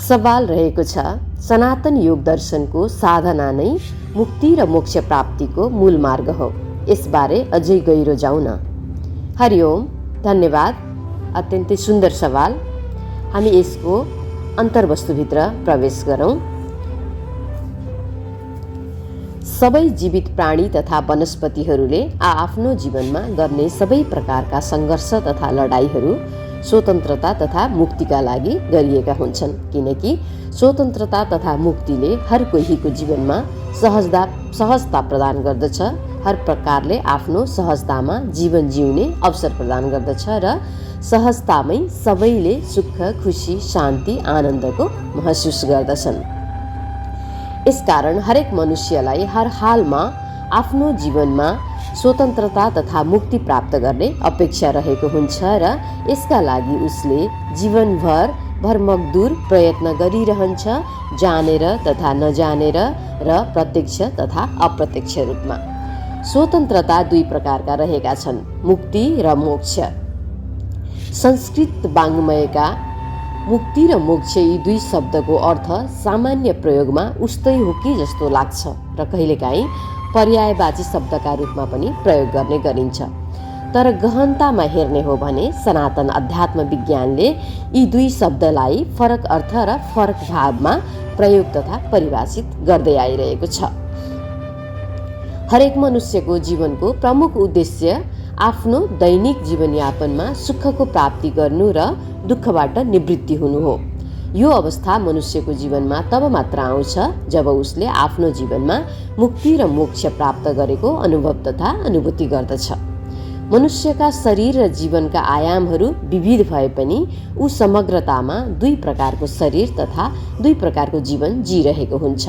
सवाल रहेको छ, सनातन योग दर्शनको साधना नै मुक्ति र मोक्ष प्राप्तिको मूल मार्ग हो। यसबारे अझै गहिरो जाउँ न। हरिओम, धन्यवाद। अत्यन्तै सुन्दर सवाल। हामी यसको अन्तर्वस्तुभित्र प्रवेश गरौँ। सबै जीवित प्राणी तथा वनस्पतिहरूले आफ्नो जीवनमा गर्ने सबै प्रकारका सङ्घर्ष तथा लडाइँहरू स्वतन्त्रता तथा मुक्तिका लागि गरिएका हुन्छन्, किनकि स्वतन्त्रता तथा मुक्तिले हर कोहीको जीवनमा सहजता प्रदान गर्दछ। हर प्रकारले आफ्नो सहजतामा जीवन जिउने अवसर प्रदान गर्दछ र सहजतामै सबैले सुख, खुसी, शान्ति, आनन्दको महसुस गर्दछन्। यसकारण हरेक मनुष्यलाई हर हालमा आफ्नो जीवनमा स्वतन्त्रता तथा मुक्ति प्राप्त गर्ने अपेक्षा रहेको हुन्छ र यसका लागि उसले जीवनभर भरमग्दुर प्रयत्न गरिरहन्छ, जानेर तथा नजानेर र प्रत्यक्ष तथा अप्रत्यक्ष रूपमा। स्वतन्त्रता दुई प्रकारका रहेका छन्, मुक्ति र मोक्ष। संस्कृत वाङ्मयका मुक्ति र मोक्ष यी दुई शब्दको अर्थ सामान्य प्रयोगमा उस्तै हो कि जस्तो लाग्छ र कहिलेकाहीँ पर्यायवाची शब्दका रूपमा पनि प्रयोग गर्ने गरिन्छ। तर गहनतामा हेर्ने हो भने सनातन अध्यात्म विज्ञानले यी दुई शब्दलाई फरक अर्थ र फरक भावमा प्रयोग तथा परिभाषित गर्दै आइरहेको छ। हरेक मनुष्यको जीवनको प्रमुख उद्देश्य आफ्नो दैनिक जीवनयापनमा सुखको प्राप्ति गर्नु र दुःखबाट निवृत्ति हुनु हो। यो अवस्था मनुष्यको जीवनमा तब मात्र आउँछ जब उसले आफ्नो जीवनमा मुक्ति र मोक्ष प्राप्त गरेको अनुभव तथा अनुभूति गर्दछ। मनुष्यका शरीर र जीवनका आयामहरू विविध भए पनि ऊ समग्रतामा दुई प्रकारको शरीर तथा दुई प्रकारको जीवन जिरहेको हुन्छ।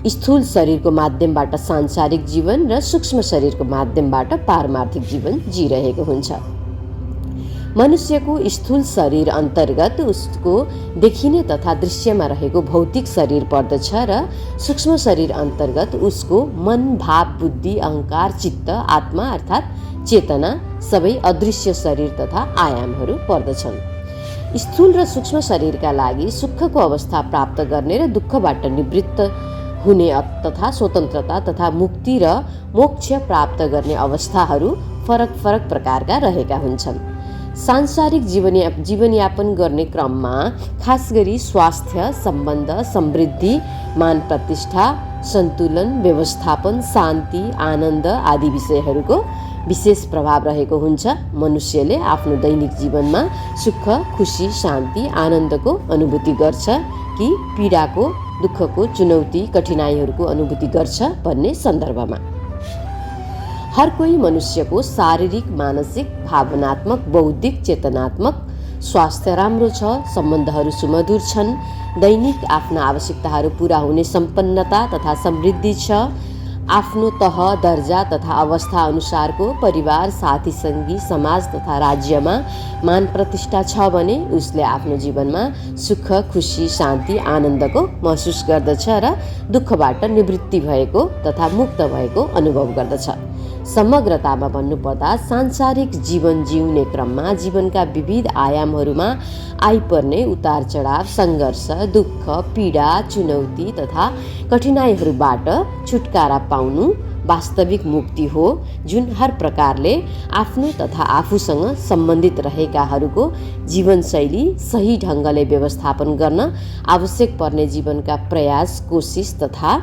स्थूल शरीरको माध्यमबाट सांसारिक जीवन र सूक्ष्म शरीरको माध्यमबाट पारमार्थिक जीवन जिरहेको हुन्छ। मनुष्यको स्थूल शरीर अन्तर्गत उसको देखिने तथा दृश्यमा रहेको भौतिक शरीर पर्दछ र सूक्ष्म शरीर अन्तर्गत उसको मन, भाव, बुद्धि, अहङ्कार, चित्त, आत्मा अर्थात् चेतना सबै अदृश्य शरीर तथा आयामहरू पर्दछन्। स्थूल र सूक्ष्म शरीरका लागि सुखको अवस्था प्राप्त गर्ने र दुःखबाट निवृत्त हुने तथा स्वतन्त्रता तथा मुक्ति र मोक्ष प्राप्त गर्ने अवस्थाहरू फरक फरक प्रकारका रहेका हुन्छन्। सांसारिक जीवनयापन गर्ने क्रममा खास गरी स्वास्थ्य, सम्बन्ध, समृद्धि, मान प्रतिष्ठा, सन्तुलन, व्यवस्थापन, शान्ति, आनन्द आदि विषयहरूको विशेष प्रभाव रहेको हुन्छ। मनुष्यले आफ्नो दैनिक जीवनमा सुख, खुसी, शान्ति, आनन्दको अनुभूति गर्छ कि पीडाको, दुःखको, चुनौती, कठिनाइहरूको अनुभूति गर्छ भन्ने सन्दर्भमा। हर कोही मनुष्यको शारीरिक, मानसिक, भावनात्मक, बौद्धिक, चेतनात्मक स्वास्थ्य राम्रो छ, सम्बन्धहरू सुमधुर छन्, दैनिक आफ्ना आवश्यकताहरू पूरा हुने सम्पन्नता तथा समृद्धि छ, आफ्नो तह, दर्जा तथा अवस्था अनुसारको परिवार, साथी, सङ्गी, समाज तथा राज्यमा मान प्रतिष्ठा छ भने उसले आफ्नो जीवनमा सुख, खुसी, शान्ति, आनन्दको महसुस गर्दछ र दुःखबाट निवृत्ति भएको तथा मुक्त भएको अनुभव गर्दछ। समग्रतामा भन्नुपर्दा सांसारिक जीवन जिउने क्रममा जीवनका विविध आयामहरूमा आइपर्ने उतार चढाव, सङ्घर्ष, दुःख, पीडा, चुनौती तथा कठिनाइहरूबाट छुटकारा पाउनु वास्तविक मुक्ति हो, जुन हर प्रकारले आफ्नो तथा आफूसँग सम्बन्धित रहेकाहरूको जीवनशैली सही ढङ्गले व्यवस्थापन गर्न आवश्यक पर्ने जीवनका प्रयास, कोसिस तथा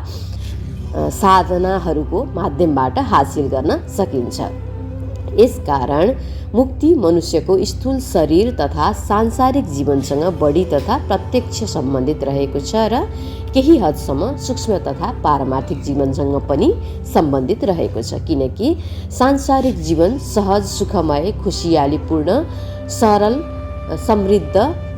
साधनाहरूको माध्यमबाट हासिल गर्न सकिन्छ। यसकारण मुक्ति मनुष्यको स्थूल शरीर तथा सांसारिक जीवनसँग बढी तथा प्रत्यक्ष सम्बन्धित रहेको छ र केही हदसम्म सूक्ष्म तथा पारमार्थिक जीवनसँग पनि सम्बन्धित रहेको छ, किनकि सांसारिक जीवन सहज, सुखमय, खुसियालीपूर्ण, सरल, समृद्ध,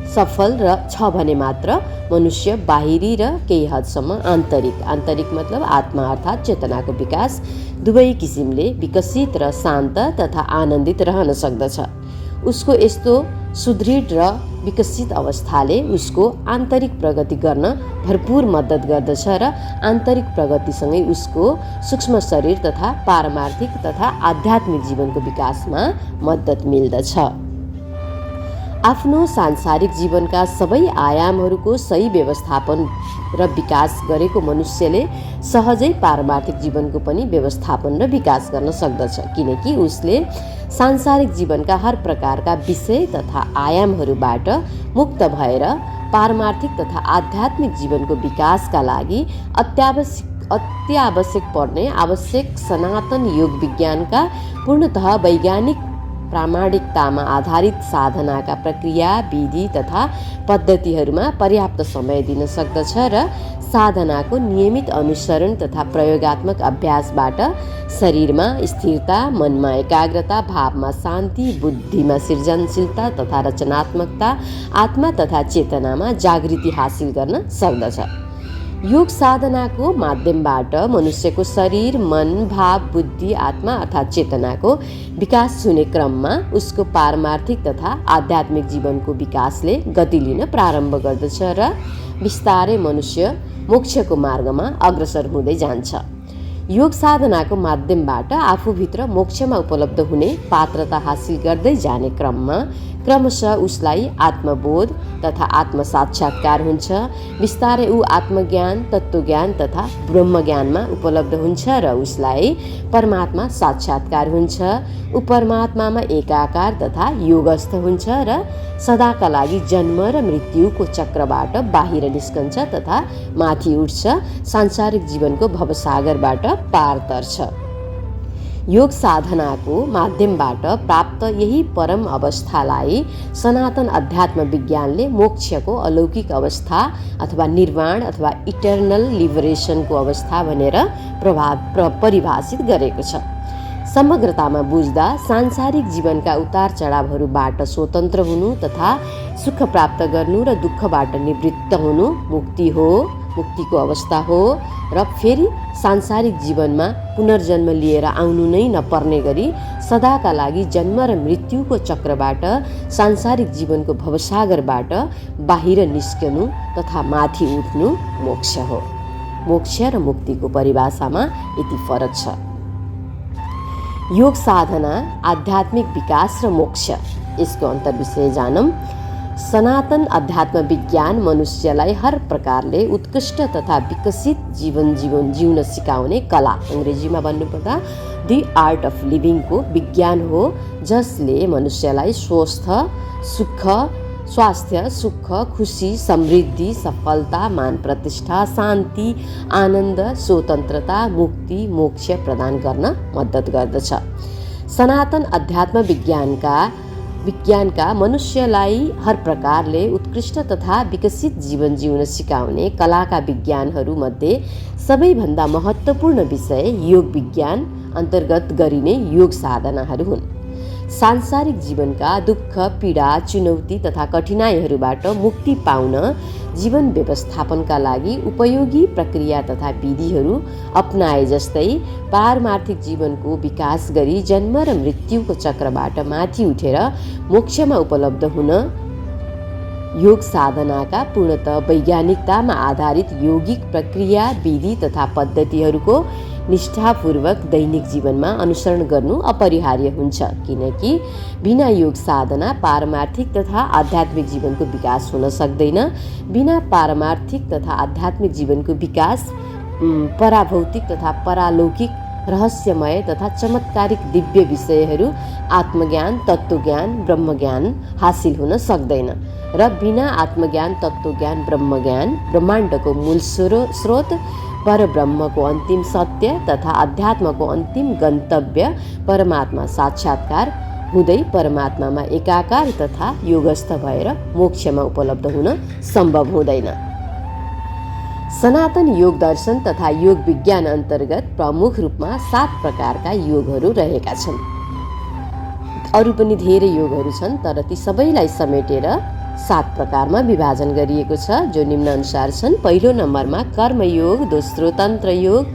सफल र छ भने मात्र मनुष्य बाहिरी र केही हदसम्म आन्तरिक मतलब आत्मा अर्थात् चेतनाको विकास दुवै किसिमले विकसित र शान्त तथा आनन्दित रहन सक्दछ। उसको यस्तो सुदृढ र विकसित अवस्थाले उसको आन्तरिक प्रगति गर्न भरपूर मद्दत गर्दछ र आन्तरिक प्रगतिसँगै उसको सूक्ष्म शरीर तथा पारमार्थिक तथा आध्यात्मिक जीवनको विकासमा मद्दत मिल्दछ। आफ्नो सांसारिक जीवनका सबै आयामहरूको सही व्यवस्थापन र विकास गरेको मनुष्यले सहजै पारमार्थिक जीवनको पनि व्यवस्थापन र विकास गर्न सक्दछ, किनकि उसले सांसारिक जीवनका हर प्रकारका विषय तथा आयामहरूबाट मुक्त भएर पारमार्थिक तथा आध्यात्मिक जीवनको विकासका लागि अत्यावश्यक पर्ने आवश्यक सनातन योग विज्ञानका पूर्णतः वैज्ञानिक प्रामाणिकतामा आधारित साधनाका प्रक्रिया, विधि तथा पद्धतिहरूमा पर्याप्त समय दिन सक्दछ र साधनाको नियमित अनुसरण तथा प्रयोगात्मक अभ्यासबाट शरीरमा स्थिरता, मनमा एकाग्रता, भावमा शान्ति, बुद्धिमा सृजनशीलता तथा रचनात्मकता, आत्मा तथा चेतनामा जागृति हासिल गर्न सक्दछ। योग साधनाको माध्यमबाट मनुष्यको शरीर, मन, भाव, बुद्धि, आत्मा अर्थात् चेतनाको विकास हुने क्रममा उसको पारमार्थिक तथा आध्यात्मिक जीवनको विकासले गति लिन प्रारम्भ गर्दछ र बिस्तारै मनुष्य मोक्षको मार्गमा अग्रसर हुँदै जान्छ। योग साधनाको माध्यमबाट आफूभित्र मोक्षमा उपलब्ध हुने पात्रता हासिल गर्दै जाने क्रममा क्रमशः उसलाई आत्मबोध तथा आत्मसाक्षात्कार हुन्छ। बिस्तारै ऊ आत्मज्ञान, तत्त्वज्ञान तथा ब्रह्मज्ञानमा उपलब्ध हुन्छ र उसलाई परमात्मा साक्षात्कार हुन्छ। ऊ परमात्मामा एकाकार तथा योगस्थ हुन्छ र सदाका लागि जन्म र मृत्युको चक्रबाट बाहिर निस्कन्छ तथा माथि उठ्छ, सांसारिक जीवनको भवसागरबाट पार तर्छ। योग साधनाको माध्यमबाट प्राप्त यही परम अवस्थालाई सनातन अध्यात्म विज्ञानले मोक्षको अलौकिक अवस्था अथवा निर्वाण अथवा इटर्नल लिबरेसनको अवस्था भनेर परिभाषित गरेको छ। समग्रतामा बुझ्दा सांसारिक जीवनका उतार चढावहरूबाट स्वतन्त्र हुनु तथा सुख प्राप्त गर्नु र दुःखबाट निवृत्त हुनु मुक्तिको अवस्था हो र फेरि सांसारिक जीवनमा पुनर्जन्म लिएर आउनु नै नपर्ने गरी सदाका लागि जन्म र मृत्युको चक्रबाट सांसारिक जीवनको भवसागरबाट बाहिर निस्कनु तथा माथि उठ्नु मोक्ष हो। मोक्ष र मुक्तिको परिभाषामा यति फरक छ। योग साधना, आध्यात्मिक विकास र मोक्ष, यसको अन्तर्विषय जानौँ। सनातन अध्यात्म विज्ञान मनुष्यलाई हर प्रकारले उत्कृष्ट तथा विकसित जीवन जिउन सिकाउने कला, अङ्ग्रेजीमा भन्नुपर्दा द आर्ट अफ लिभिङको विज्ञान हो, जसले मनुष्यलाई स्वास्थ्य, सुख, खुसी, समृद्धि, सफलता, मान प्रतिष्ठा, शान्ति, आनन्द, स्वतन्त्रता, मुक्ति, मोक्ष प्रदान गर्न मद्दत गर्दछ। सनातन अध्यात्म विज्ञानका मनुष्यलाई हर प्रकारले उत्कृष्ट तथा विकसित जीवन जिउन सिकाउने कलाका विज्ञानहरूमध्ये सबैभन्दा महत्त्वपूर्ण विषय योग विज्ञान अन्तर्गत गरिने योग साधनाहरू हुन्। सांसारिक जीवनका दुःख, पीडा, चुनौती तथा कठिनाइहरूबाट मुक्ति पाउन जीवन व्यवस्थापनका लागि उपयोगी प्रक्रिया तथा विधिहरू अपनाए जस्तै पारमार्थिक जीवनको विकास गरी जन्म र मृत्युको चक्रबाट माथि उठेर मोक्षमा उपलब्ध हुन योग साधनाका पूर्णतः वैज्ञानिकतामा आधारित यौगिक प्रक्रिया, विधि तथा पद्धतिहरूको निष्ठापूर्वक दैनिक जीवनमा अनुसरण गर्नु अपरिहार्य हुन्छ, किनकि बिना योग साधना पारमार्थिक तथा आध्यात्मिक जीवनको विकास हुन सक्दैन। बिना पारमार्थिक तथा आध्यात्मिक जीवनको विकास पराभौतिक तथा परालौकिक, रहस्यमय तथा चमत्कारिक दिव्य विषयहरू आत्मज्ञान, तत्त्वज्ञान, ब्रह्मज्ञान हासिल हुन सक्दैन र बिना आत्मज्ञान, तत्त्वज्ञान, ब्रह्मज्ञान, ब्रह्माण्डको मूल स्रोत, परब्रह्मको अन्तिम सत्य तथा अध्यात्मको अन्तिम गन्तव्य परमात्मा साक्षात्कार हुँदै परमात्मामा एकाकार तथा योगस्थ भएर मोक्षमा उपलब्ध हुन सम्भव हुँदैन। सनातन योग दर्शन तथा योग विज्ञान अन्तर्गत प्रमुख रूपमा 7 प्रकारका योगहरू रहेका छन्। अरू पनि धेरै योगहरू छन्, तर ती सबैलाई समेटेर 7 प्रकारमा विभाजन गरिएको छ, जो निम्नानुसार छन्। पहिलो नम्बरमा कर्मयोग, दोस्रो तन्त्र योग,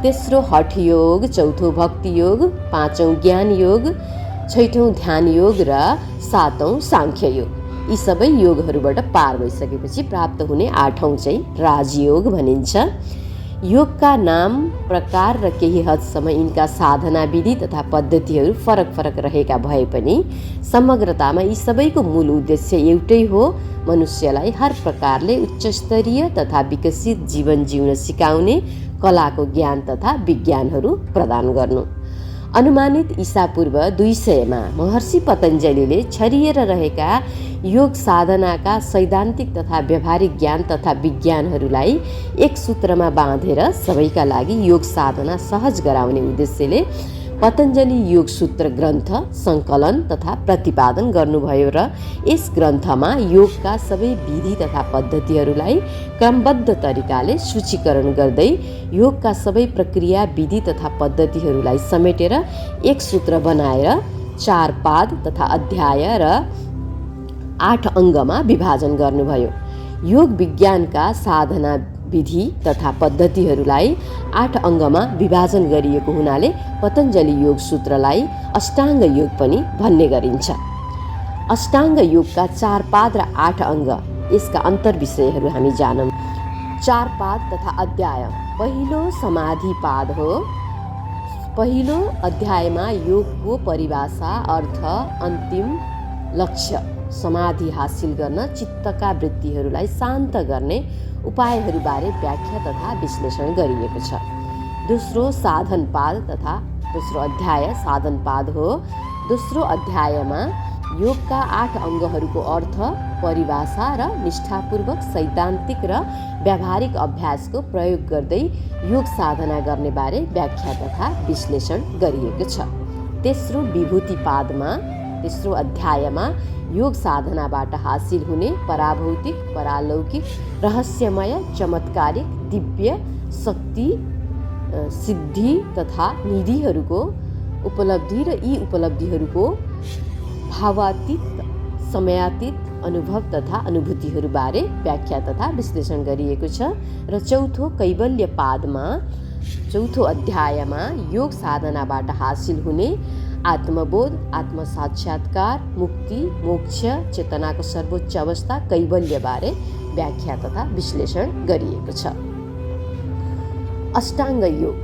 तेस्रो हठ योग, चौथो भक्ति योग, पाँचौं ज्ञान योग, छैठौं ध्यान योग र सातौं सांख्य योग। यी सबै योगहरूबाट पार भइसकेपछि प्राप्त हुने 8औं चाहिँ राजयोग भनिन्छ। योगका नाम, प्रकार र केही हदसम्म यिनका साधना विधि तथा पद्धतिहरू फरक फरक रहेका भए पनि समग्रतामा यी सबैको मूल उद्देश्य एउटै हो, मनुष्यलाई हर प्रकारले उच्चस्तरीय तथा विकसित जीवन जिउन सिकाउने कलाको ज्ञान तथा विज्ञानहरू प्रदान गर्नु। अनुमानित ईसापूर्व 200 महर्षि पतञ्जलिले छरिएर रहेका योग साधनाका सैद्धान्तिक तथा व्यावहारिक ज्ञान तथा विज्ञानहरूलाई एक सूत्रमा बाँधेर सबैका लागि योग साधना सहज गराउने उद्देश्यले पतञ्जलि योग सूत्र ग्रन्थ सङ्कलन तथा प्रतिपादन गर्नुभयो र यस ग्रन्थमा योगका सबै विधि तथा पद्धतिहरूलाई क्रमबद्ध तरिकाले सूचीकरण गर्दै योगका सबै प्रक्रिया विधि तथा पद्धतिहरूलाई समेटेर एक सूत्र बनाएर 4 पाद तथा अध्याय र 8 अङ्गमा विभाजन गर्नुभयो। योग विज्ञानका साधना विधि तथा पद्धतिहरूलाई 8 अङ्गमा विभाजन गरिएको हुनाले पतञ्जलि योग सूत्रलाई अष्टाङ्ग योग पनि भन्ने गरिन्छ। अष्टाङ्ग योगका 4 पाद र 8 अङ्ग, यसका अन्तर्विषयहरू हामी जानौँ। 4 पाद तथा अध्याय। पहिलो समाधि पाद हो। पहिलो अध्यायमा योगको परिभाषा, अर्थ, अन्तिम लक्ष्य, समाधि हासिल गर्न चित्तका वृत्तिहरूलाई शान्त गर्ने उपायहरूबारे व्याख्या तथा विश्लेषण गरिएको छ। दोस्रो साधन पाद तथा दोस्रो अध्याय साधन पाद हो। दोस्रो अध्यायमा योगका 8 अङ्गहरूको अर्थ, परिभाषा र निष्ठापूर्वक सैद्धान्तिक र व्यावहारिक अभ्यासको प्रयोग गर्दै योग साधना गर्ने बारे व्याख्या तथा विश्लेषण गरिएको छ। तेस्रो विभूति पादमा, तेस्रो अध्यायमा योग साधनाबाट हासिल हुने पराभौतिक, परालौकिक, रहस्यमय, चमत्कारिक, दिव्य शक्ति, सिद्धि तथा निधिहरूको उपलब्धि र यी उपलब्धिहरूको भावातीत, समयातीत अनुभव तथा अनुभूतिहरूबारे व्याख्या तथा विश्लेषण गरिएको छ। र चौथो कैवल्य पादमा, चौथो अध्यायमा योग साधनाबाट हासिल हुने आत्मबोध, आत्मसाक्षात्कार, मुक्ति, मोक्ष, चेतनाको सर्वोच्च अवस्था कैवल्यबारे व्याख्या तथा विश्लेषण गरिएको छ। अष्टाङ्ग योग।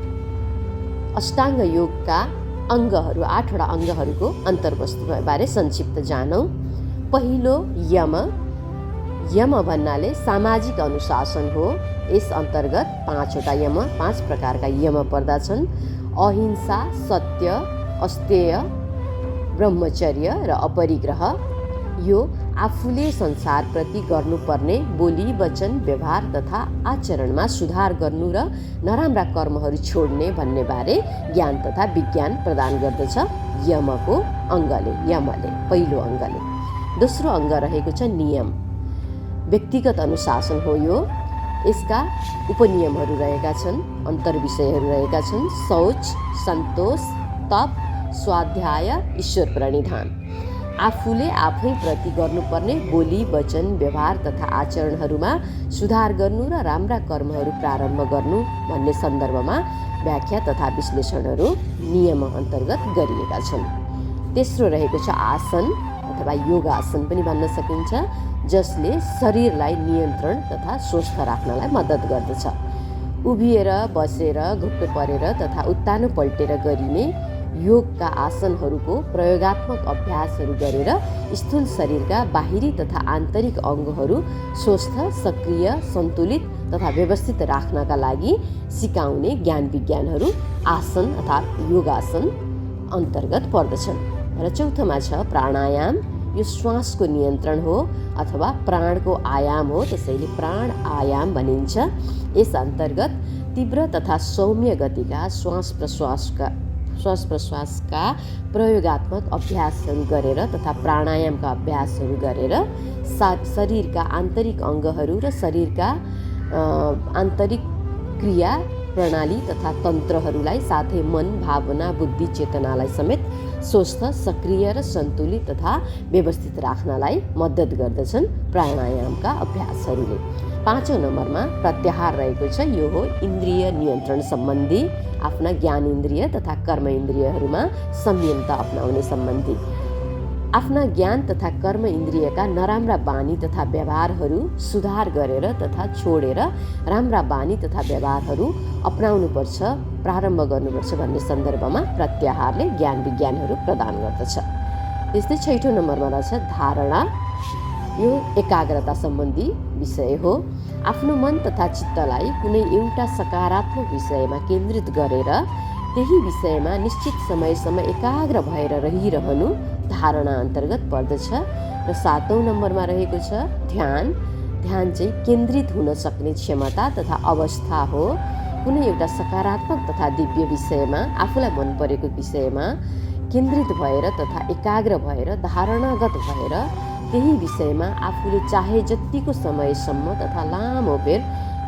अष्टाङ्ग योगका अङ्गहरू, 8वटा अङ्गहरूको अन्तर्वस्तुबारे संक्षिप्त जानौँ। पहिलो यम। यम भन्नाले सामाजिक अनुशासन हो। यस अन्तर्गत 5वटा यम, 5 प्रकारका यम पर्दछन्। अहिंसा, सत्य, अस्तेय, ब्रह्मचर्य र अपरिग्रह। यो आफूले संसारप्रति गर्नुपर्ने बोली, वचन, व्यवहार तथा आचरणमा सुधार गर्नु र नराम्रा कर्महरू छोड्ने भन्ने बारे ज्ञान तथा विज्ञान प्रदान गर्दछ यमको अङ्गले, यमले, पहिलो अङ्गले। दोस्रो अङ्ग रहेको छ नियम। व्यक्तिगत अनुशासन हो यो। यसका उपनियमहरू रहेका छन्, अन्तर्विषयहरू रहेका छन्। शौच, सन्तोष, तप, स्वाध्याय, ईश्वर प्रणिधान। आफूले आफैप्रति गर्नुपर्ने बोली, वचन, व्यवहार तथा आचरणहरूमा सुधार गर्नु र राम्रा कर्महरू प्रारम्भ गर्नु भन्ने सन्दर्भमा व्याख्या तथा विश्लेषणहरू नियम अन्तर्गत गरिएका छन्। तेस्रो रहेको छ आसन अथवा योगासन पनि भन्न सकिन्छ, जसले शरीरलाई नियन्त्रण तथा स्वस्थ राख्नलाई मद्दत गर्दछ। उभिएर, बसेर, घुट्टो परेर तथा उत्तानो पल्टेर गरिने योगका आसनहरूको प्रयोगात्मक अभ्यासहरू गरेर स्थूल शरीरका बाहिरी तथा आन्तरिक अङ्गहरू स्वस्थ, सक्रिय, सन्तुलित तथा व्यवस्थित राख्नका लागि सिकाउने ज्ञान विज्ञानहरू आसन अर्थात् योगासन अन्तर्गत पर्दछन्। र चौथोमा छ प्राणायाम। यो श्वासको नियन्त्रण हो अथवा प्राणको आयाम हो, त्यसैले प्राण आयाम भनिन्छ। यस अन्तर्गत तीव्र तथा सौम्य गतिका श्वास प्रश्वासका प्रयोगात्मक अभ्यासहरू गरेर तथा प्राणायामका अभ्यासहरू गरेर शरीरका आन्तरिक अङ्गहरू र शरीरका आन्तरिक क्रिया प्रणाली तथा तन्त्रहरूलाई साथै मन, भावना, बुद्धि, चेतनालाई समेत स्वस्थ, सक्रिय र सन्तुलित तथा व्यवस्थित राख्नलाई मद्दत गर्दछन् प्राणायामका अभ्यासहरूले। 5औं नम्बरमा प्रत्याहार रहेको छ। यो हो इन्द्रिय नियन्त्रण सम्बन्धी, आफ्ना ज्ञान इन्द्रिय तथा कर्म इन्द्रियहरूमा संयमता अपनाउने सम्बन्धी। आफ्ना ज्ञान तथा कर्म इन्द्रियका नराम्रा बानी तथा व्यवहारहरू सुधार गरेर तथा छोडेर राम्रा बानी तथा व्यवहारहरू अपनाउनुपर्छ, प्रारम्भ गर्नुपर्छ भन्ने सन्दर्भमा प्रत्याहारले ज्ञान विज्ञानहरू प्रदान गर्दछ। त्यस्तै 6औं नम्बरमा रहेछ धारणा। यो एकाग्रता सम्बन्धी विषय हो। आफ्नो मन तथा चित्तलाई कुनै एउटा सकारात्मक विषयमा केन्द्रित गरेर त्यही विषयमा निश्चित समयसम्म एकाग्र भएर रहिरहनु धारणा अन्तर्गत पर्दछ। र 7औं नम्बरमा रहेको छ ध्यान। ध्यान चाहिँ केन्द्रित हुन सक्ने क्षमता तथा अवस्था हो। कुनै एउटा सकारात्मक तथा दिव्य विषयमा, आफूलाई मन परेको विषयमा केन्द्रित भएर तथा एकाग्र भएर धारणागत भएर त्यही विषयमा आफूले चाहे जतिको समयसम्म तथा लामो बेर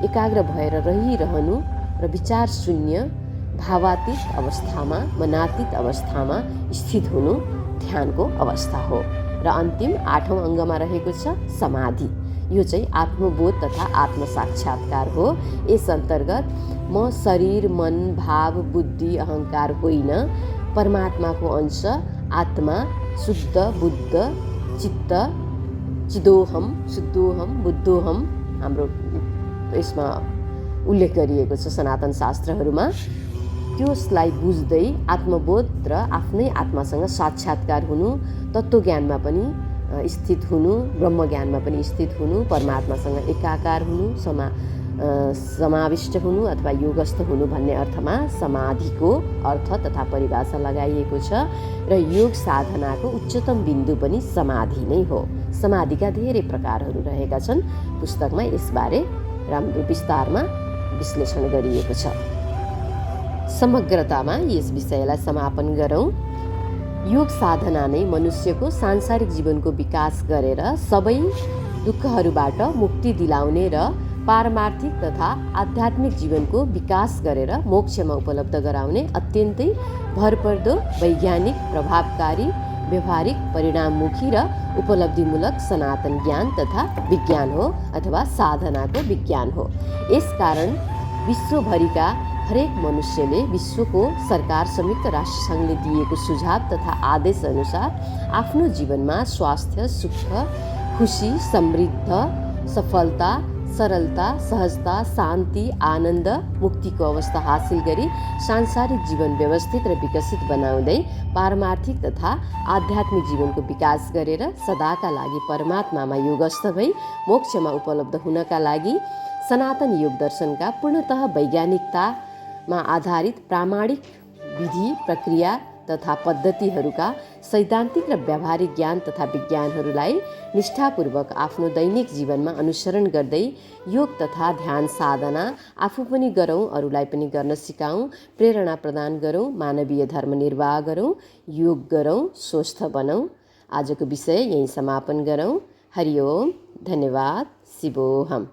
एकाग्र भएर रहिरहनु र विचार शून्य भावातीत अवस्थामा, मनातीत अवस्थामा स्थित हुनु ध्यानको अवस्था हो। र अन्तिम 8औं अङ्गमा रहेको छ समाधि। यो चाहिँ आत्मबोध तथा आत्मसाक्षात्कार हो। यस अन्तर्गत म शरीर, मन, भाव, बुद्धि, अहङ्कार होइन, परमात्माको अंश, आत्मा, शुद्ध, बुद्ध, चित्त, चिदोहम, शुद्धोहम, बुद्धोहम हाम्रो यसमा उल्लेख गरिएको छ सनातन शास्त्रहरूमा। त्यसलाई बुझ्दै आत्मबोध र आफ्नै आत्मासँग साक्षात्कार हुनु, तत्त्वज्ञानमा पनि स्थित हुनु, ब्रह्मज्ञानमा पनि स्थित हुनु, परमात्मासँग एकाकार हुनु, समाविष्ट हुनु अथवा योगस्थ हुनु भन्ने अर्थमा समाधिको अर्थ तथा परिभाषा लगाइएको छ। र योग साधनाको उच्चतम बिन्दु पनि समाधि नै हो। समाधिका धेरै प्रकारहरू रहेका छन्। पुस्तकमा यसबारे राम्रो विस्तारमा विश्लेषण गरिएको छ। समग्रतामा यस विषयलाई समापन गरौँ। योग साधना नै मनुष्यको सांसारिक जीवनको विकास गरेर सबै दुःखहरूबाट मुक्ति दिलाउने र पारमार्थिक तथा आध्यात्मिक जीवनको विकास गरेर मोक्षमा उपलब्ध गराउने अत्यन्तै भरपर्दो, वैज्ञानिक, प्रभावकारी, व्यवहारिक, परिणाममुखी र उपलब्धिमूलक सनातन ज्ञान तथा विज्ञान हो अथवा साधनाको विज्ञान हो। यसकारण विश्वभरिका हरेक मनुष्यले विश्वको सरकार, संयुक्त राष्ट्रसङ्घले दिएको सुझाव तथा आदेश अनुसार आफ्नो जीवनमा स्वास्थ्य, सुख, खुसी, समृद्ध, सफलता, सरलता, सहजता, शान्ति, आनन्द, मुक्तिको अवस्था हासिल गरी सांसारिक जीवन व्यवस्थित र विकसित बनाउँदै पारमार्थिक तथा आध्यात्मिक जीवनको विकास गरेर सदाका लागि परमात्मामा योगस्थ भई मोक्षमा उपलब्ध हुनका लागि सनातन योग दर्शनका पूर्णतः वैज्ञानिकतामा आधारित प्रामाणिक विधि, प्रक्रिया तथा पद्धतिहरूका सैद्धान्तिक र व्यावहारिक ज्ञान तथा विज्ञानहरूलाई निष्ठापूर्वक आफ्नो दैनिक जीवनमा अनुसरण गर्दै योग तथा ध्यान साधना आफू पनि गरौँ, अरूलाई पनि गर्न सिकाऊँ, प्रेरणा प्रदान गरौँ, मानवीय धर्म निर्वाह गरौँ, योग गरौँ, स्वस्थ बनौँ। आजको विषय यही समापन गरौँ। हरि ओम, धन्यवाद, शिवोहम।